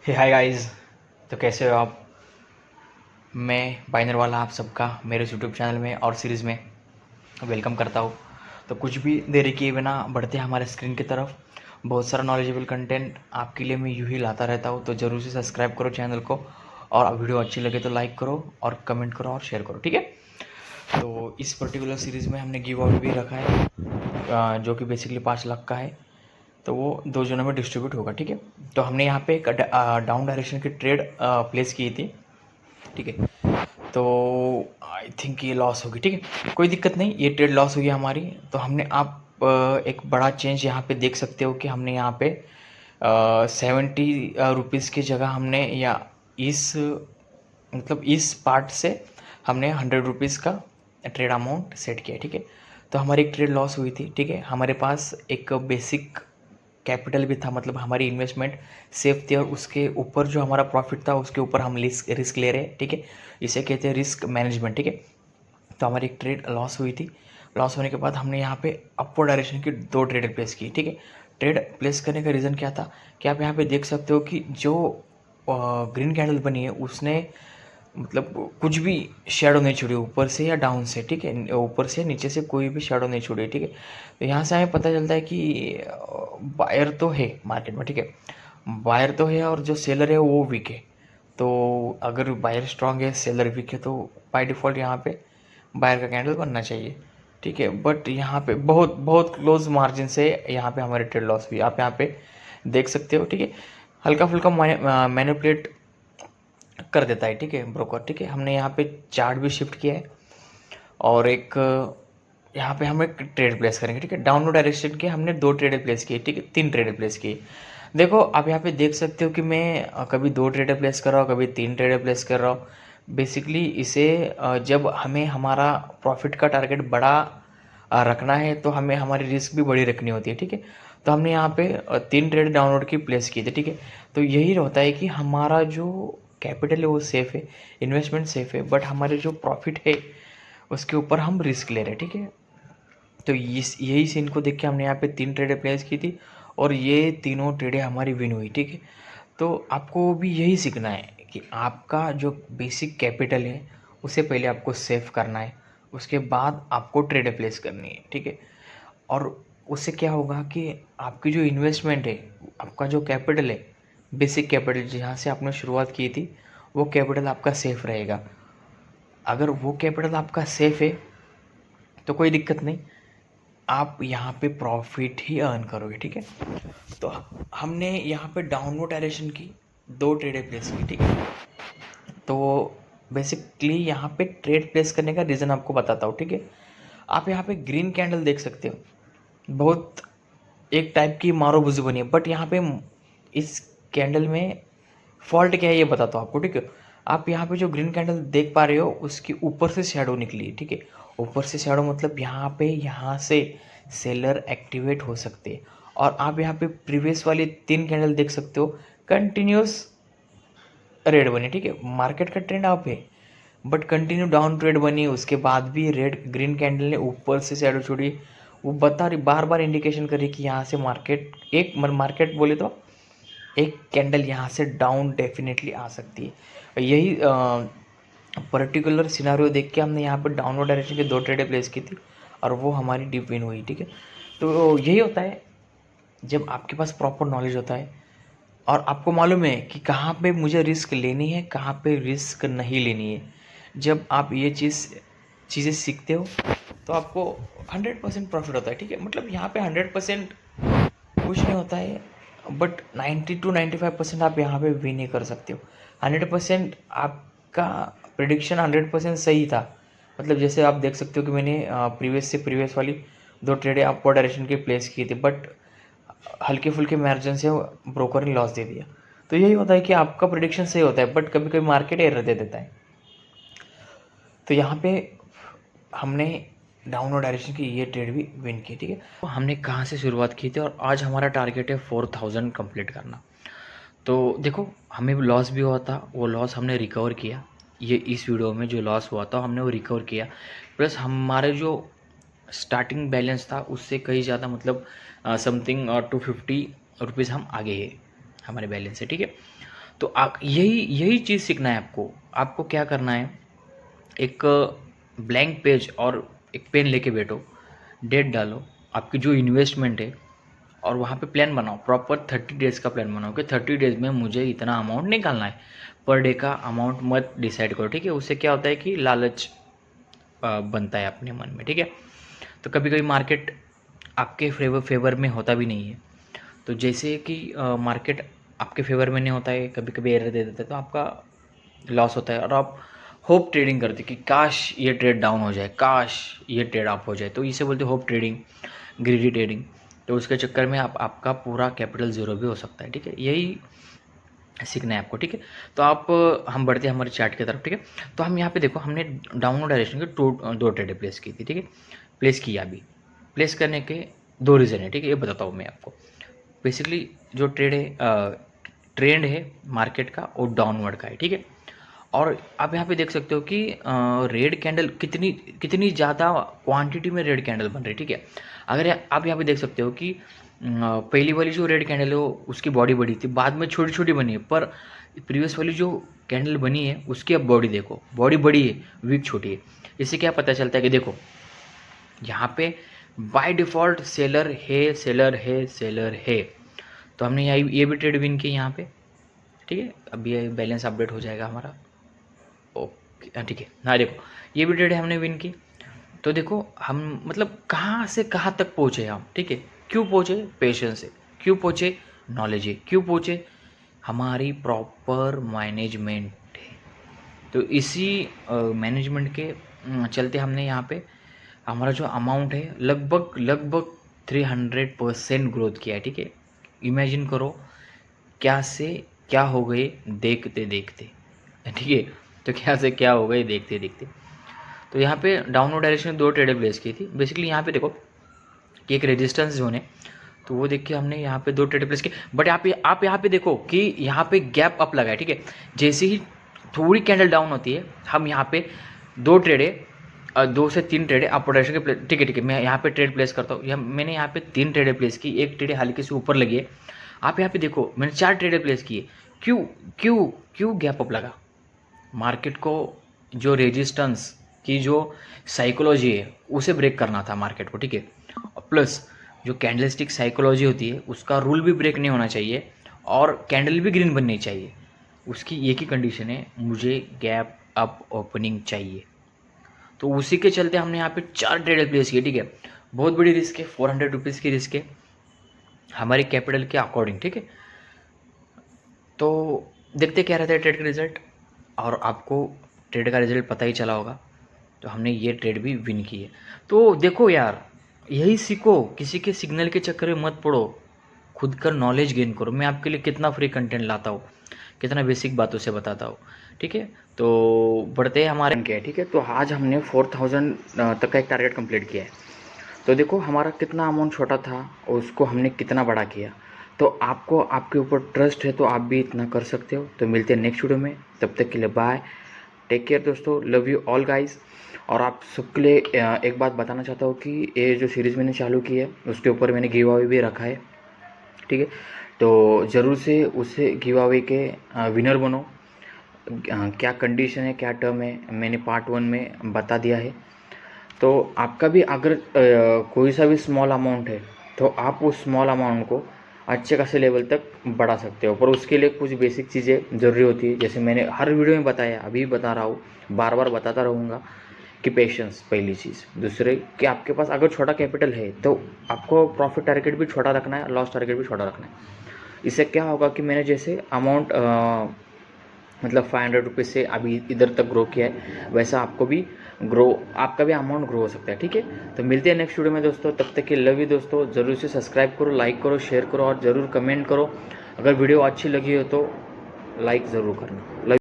हे hi guys. तो कैसे हो आप? मैं बाइनर वाला आप सबका मेरे यूट्यूब चैनल में और सीरीज़ में वेलकम करता हूँ। तो कुछ भी देरी किए बिना बढ़ते हैं हमारे स्क्रीन की तरफ। बहुत सारा नॉलेजेबल कंटेंट आपके लिए मैं यूँ ही लाता रहता हूँ, तो ज़रूर से सब्सक्राइब करो चैनल को, और वीडियो अच्छी लगे तो लाइक करो और कमेंट करो और शेयर करो, ठीक है। तो इस पर्टिकुलर सीरीज़ में हमने गिव अवे भी रखा है, जो कि बेसिकली 5 लाख का है। तो वो 2 जोनों में डिस्ट्रीब्यूट होगा, ठीक है। तो हमने यहाँ पे एक डाउन डायरेक्शन की ट्रेड प्लेस की थी, ठीक है। तो आई थिंक ये लॉस होगी, ठीक है, कोई दिक्कत नहीं, ये ट्रेड लॉस हुई हमारी। तो हमने आप एक बड़ा चेंज यहाँ पे देख सकते हो कि हमने यहाँ पे 70 रुपीज़ की जगह हमने, या इस मतलब इस पार्ट से हमने 100 रुपीज़ का ट्रेड अमाउंट सेट किया, ठीक है। तो हमारी एक ट्रेड लॉस हुई थी, ठीक है। हमारे पास एक बेसिक कैपिटल भी था, मतलब हमारी इन्वेस्टमेंट सेफ थी, और उसके ऊपर जो हमारा प्रॉफिट था उसके ऊपर हम रिस्क ले रहे हैं, ठीक है। इसे कहते हैं रिस्क मैनेजमेंट, ठीक है। तो हमारी एक ट्रेड लॉस हुई थी। लॉस होने के बाद हमने यहाँ पे अपवर्ड डायरेक्शन की 2 ट्रेड प्लेस की, ठीक है। ट्रेड प्लेस करने का रीज़न क्या था कि आप यहाँ पे देख सकते हो कि जो ग्रीन कैंडल बनी है उसने मतलब कुछ भी शेडो नहीं छोड़ी ऊपर से या डाउन से, ठीक है। ऊपर से नीचे से कोई भी शेडो नहीं छोड़ी, ठीक है। तो यहाँ से हमें पता चलता है कि बायर तो है मार्केट में, ठीक है। बायर तो है और जो सेलर है वो वीक है। तो अगर बायर स्ट्रांग है, सेलर वीक है, तो बाय डिफ़ॉल्ट यहाँ पे बायर का कैंडल बनना चाहिए, ठीक है। बट यहाँ पे बहुत बहुत क्लोज मार्जिन से यहाँ पे हमारी ट्रेड लॉस हुई, आप यहाँ पे देख सकते हो, ठीक है। हल्का फुल्का मैनिपुलेट कर देता है, ठीक है, ब्रोकर, ठीक है। हमने यहाँ पे चार्ट भी शिफ्ट किया है, और एक यहाँ पे हम एक ट्रेड प्लेस करेंगे, ठीक है। डाउनवर्ड डायरेक्शन के हमने 2 ट्रेड प्लेस किए, ठीक है, 3 ट्रेड प्लेस किए। देखो आप यहाँ पे देख सकते हो कि मैं कभी 2 ट्रेड प्लेस कर रहा हूँ, कभी 3 ट्रेड प्लेस कर रहा हूँ। बेसिकली इसे जब हमें हमारा प्रॉफिट का टारगेट बड़ा रखना है तो हमें हमारी रिस्क भी बड़ी रखनी होती है, ठीक है। तो हमने यहाँ पे 3 ट्रेड डाउनलोड की प्लेस की थी, ठीक है। तो यही होता है कि हमारा जो कैपिटल है वो सेफ़ है, इन्वेस्टमेंट सेफ़ है, बट हमारे जो प्रॉफिट है उसके ऊपर हम रिस्क ले रहे हैं, ठीक है। तो इस यही सीन को देख के हमने यहाँ पे 3 ट्रेडें प्लेस की थी, और ये तीनों ट्रेडें हमारी विन हुई, ठीक है। तो आपको भी यही सीखना है कि आपका जो बेसिक कैपिटल है उसे पहले आपको सेव करना है, उसके बाद आपको ट्रेडें प्लेस करनी है, ठीक है। और उससे क्या होगा कि आपकी जो इन्वेस्टमेंट है, आपका जो कैपिटल है, बेसिक कैपिटल जहाँ से आपने शुरुआत की थी, वो कैपिटल आपका सेफ रहेगा। अगर वो कैपिटल आपका सेफ है तो कोई दिक्कत नहीं, आप यहाँ पे प्रॉफिट ही अर्न करोगे, ठीक है। तो हमने यहाँ पे डाउनवर्ड डायरेक्शन की 2 ट्रेडें प्लेस की, ठीक है। तो बेसिकली यहाँ पे ट्रेड प्लेस करने का रीज़न आपको बताता हूँ, ठीक है। आप यहाँ पे ग्रीन कैंडल देख सकते हो, बहुत एक टाइप की मारो बुझी बनी है, बट यहाँ पे इस कैंडल में फॉल्ट क्या है ये बताता हूँ आपको, ठीक है। आप यहाँ पे जो ग्रीन कैंडल देख पा रहे हो उसके ऊपर से शैडो निकली है, ठीक है। ऊपर से शैडो मतलब यहाँ से सेलर एक्टिवेट हो सकते हैं। और आप यहाँ पे प्रीवियस वाली 3 कैंडल देख सकते हो, कंटिन्यूस रेड बनी, ठीक है। मार्केट का ट्रेंड अप है, बट कंटिन्यू डाउन ट्रेड बनी, उसके बाद भी रेड ग्रीन कैंडल ने ऊपर से शैडो छोड़ी। वो बता रही, बार बार इंडिकेशन कर रही कि यहाँ से मार्केट बोले तो एक कैंडल यहाँ से डाउन डेफिनेटली आ सकती है। यही पर्टिकुलर सिनारियो देख के हमने यहाँ पर डाउनवर्ड डायरेक्शन की 2 ट्रेडें प्लेस की थी, और वो हमारी डीप विन हुई, ठीक है। तो यही होता है जब आपके पास प्रॉपर नॉलेज होता है, और आपको मालूम है कि कहाँ पे मुझे रिस्क लेनी है, कहाँ पे रिस्क नहीं लेनी है। जब आप ये चीज़ें सीखते हो तो आपको 100% प्रॉफिट होता है, ठीक है। मतलब यहाँ पे 100% कुछ नहीं होता है, बट 90 to 95% आप यहाँ पे विन नहीं कर सकते हो। 100% आपका प्रिडिक्शन 100% सही था। मतलब जैसे आप देख सकते हो कि मैंने प्रीवियस वाली 2 ट्रेडें अपवर्ड डायरेक्शन की प्लेस की थी, बट हल्के फुल्के मार्जिन से ब्रोकर ने लॉस दे दिया। तो यही होता है कि आपका प्रिडिक्शन सही होता है, बट कभी कभी मार्केट एरर दे देता है। तो यहाँ पे हमने डाउनवर्ड डायरेक्शन की ये ट्रेड भी विन की, ठीक है। तो हमने कहाँ से शुरुआत की थी, और आज हमारा टारगेट है 4000 कंप्लीट करना। तो देखो हमें लॉस भी हुआ था, वो लॉस हमने रिकवर किया। ये इस वीडियो में जो लॉस हुआ था हमने वो रिकवर किया, प्लस हमारे जो स्टार्टिंग बैलेंस था उससे कहीं ज़्यादा, मतलब समथिंग 250 रुपीज़ हम आगे है हमारे बैलेंस से, ठीक है। तो आप यही चीज़ सीखना है आपको। आपको क्या करना है, एक ब्लैंक पेज और एक पेन लेके बैठो, डेट डालो, आपकी जो इन्वेस्टमेंट है, और वहाँ पे प्लान बनाओ, प्रॉपर 30 डेज़ का प्लान बनाओ कि 30 डेज़ में मुझे इतना अमाउंट निकालना है। पर डे का अमाउंट मत डिसाइड करो, ठीक है। उससे क्या होता है कि लालच बनता है अपने मन में, ठीक है। तो कभी कभी मार्केट आपके फेवर में होता भी नहीं है। तो जैसे कि मार्केट आपके फेवर में नहीं होता है, कभी कभी एरर दे देता है, तो आपका लॉस होता है और आप होप ट्रेडिंग करते कि काश ये ट्रेड डाउन हो जाए, काश ये ट्रेड अप हो जाए। तो इसे बोलते होप ट्रेडिंग, ग्रीडी ट्रेडिंग। तो उसके चक्कर में आपका पूरा कैपिटल ज़ीरो भी हो सकता है, ठीक है। यही सीखना है आपको, ठीक है। तो आप हम बढ़ते हैं हमारे चार्ट की तरफ, ठीक है। तो हम यहाँ पे देखो, हमने डाउनवर्ड डायरेक्शन के दो ट्रेडें प्लेस की थी, ठीक है। प्लेस किया अभी, प्लेस करने के दो रीज़न है, ठीक है। ये बताता हूँ मैं आपको। बेसिकली जो ट्रेंड है मार्केट का वो डाउनवर्ड का है, ठीक है। और आप यहाँ पे देख सकते हो कि रेड कैंडल कितनी कितनी ज़्यादा क्वांटिटी में रेड कैंडल बन रही है, ठीक है। अगर आप यहाँ पे देख सकते हो कि पहली वाली जो रेड कैंडल है वो उसकी बॉडी बड़ी थी, बाद में छोटी छोटी बनी है, पर प्रीवियस वाली जो कैंडल बनी है उसकी अब बॉडी देखो, बॉडी बड़ी है, विक छोटी है। इससे क्या पता चलता है कि देखो यहाँ पे बाय डिफ़ॉल्ट सेलर है, सेलर है, सेलर है। तो हमने ये भी ट्रेड विन की यहाँ पे, ठीक है। अभी ये बैलेंस अपडेट हो जाएगा हमारा, ओके ठीक है। हाँ देखो, ये भी ट्रेड हमने विन की। तो देखो हम मतलब कहाँ से कहाँ तक पहुँचे हम, ठीक है। क्यों पहुँचे? पेशेंस से। क्यों पहुँचे? नॉलेज है। क्यों पहुँचे? हमारी प्रॉपर मैनेजमेंट है। तो इसी मैनेजमेंट के चलते हमने यहाँ पे हमारा जो अमाउंट है लगभग लगभग 300% ग्रोथ किया है, ठीक है। इमेजिन करो क्या से क्या हो गए देखते देखते, ठीक है। तो क्या से क्या हो गए देखते देखते। तो यहाँ पे डाउनवर्ड डायरेक्शन में दो ट्रेडें प्लेस की थी। बेसिकली यहाँ पे देखो कि एक रेजिस्टेंस जोन है, तो वो देख के हमने यहाँ पे दो ट्रेडें प्लेस की। बट आप यहाँ पे देखो कि यहाँ पे गैप अप लगा है, ठीक है। जैसे ही थोड़ी कैंडल डाउन होती है, हम यहाँ पे दो ट्रेडें 2 से 3 ट्रेडें अप डायरेक्शन के, ठीक है ठीक है। मैं यहाँ पे ट्रेड प्लेस करता हूँ। मैंने यहाँ पे 3 ट्रेडें प्लेस की, एक ट्रेड हल्के से ऊपर लगी है। आप यहाँ पे देखो मैंने 4 ट्रेडें प्लेस की है। क्यों क्यों क्यों गैप अप लगा? मार्केट को जो रेजिस्टेंस की जो साइकोलॉजी है उसे ब्रेक करना था मार्केट को, ठीक है। प्लस जो कैंडलस्टिक साइकोलॉजी होती है उसका रूल भी ब्रेक नहीं होना चाहिए और कैंडल भी ग्रीन बननी चाहिए। उसकी एक ही कंडीशन है, मुझे गैप अप ओपनिंग चाहिए। तो उसी के चलते हमने यहाँ पे 4 ट्रेड प्लेस किए, ठीक है। बहुत बड़ी रिस्क है, 400 रुपीज़ की रिस्क है हमारे कैपिटल के अकॉर्डिंग, ठीक है। तो देखते क्या रहता है ट्रेड का रिजल्ट, और आपको ट्रेड का रिजल्ट पता ही चला होगा। तो हमने ये ट्रेड भी विन की है। तो देखो यार, यही सीखो, किसी के सिग्नल के चक्कर में मत पड़ो, खुद का नॉलेज गेन करो। मैं आपके लिए कितना फ्री कंटेंट लाता हूँ, कितना बेसिक बातों से बताता हूँ, ठीक है। तो बढ़ते हैं हमारे क्या है, ठीक है। तो आज हमने 4000 तक का एक टारगेट कंप्लीट किया है। तो देखो हमारा कितना अमाउंट छोटा था और उसको हमने कितना बड़ा किया। तो आपको आपके ऊपर ट्रस्ट है तो आप भी इतना कर सकते हो। तो मिलते हैं नेक्स्ट वीडियो में, तब तक के लिए बाय, टेक केयर दोस्तों, लव यू ऑल गाइस। और आप सबके लिए एक बात बताना चाहता हूँ कि ये जो सीरीज़ मैंने चालू की है उसके ऊपर मैंने गिव अवे भी रखा है, ठीक है। तो ज़रूर से उससे गिव अवे के विनर बनो। क्या कंडीशन है, क्या टर्म है, मैंने पार्ट 1 में बता दिया है। तो आपका भी अगर कोई सा भी स्मॉल अमाउंट है तो आप उस स्मॉल अमाउंट को अच्छे खासे लेवल तक बढ़ा सकते हो, पर उसके लिए कुछ बेसिक चीज़ें ज़रूरी होती है। जैसे मैंने हर वीडियो में बताया, अभी बता रहा हूँ, बार बार बताता रहूँगा कि पेशेंस पहली चीज़। दूसरे कि आपके पास अगर छोटा कैपिटल है तो आपको प्रॉफिट टारगेट भी छोटा रखना है, लॉस टारगेट भी छोटा रखना है। इससे क्या होगा कि मैंने जैसे अमाउंट मतलब 500 रुपीज़ से अभी इधर तक ग्रो किया है, वैसा आपको भी आपका भी अमाउंट ग्रो हो सकता है, ठीक है। तो मिलते हैं नेक्स्ट वीडियो में दोस्तों, तब तक के लव यू दोस्तों। ज़रूर से सब्सक्राइब करो, लाइक करो, शेयर करो और ज़रूर कमेंट करो। अगर वीडियो अच्छी लगी हो तो लाइक ज़रूर करना। लव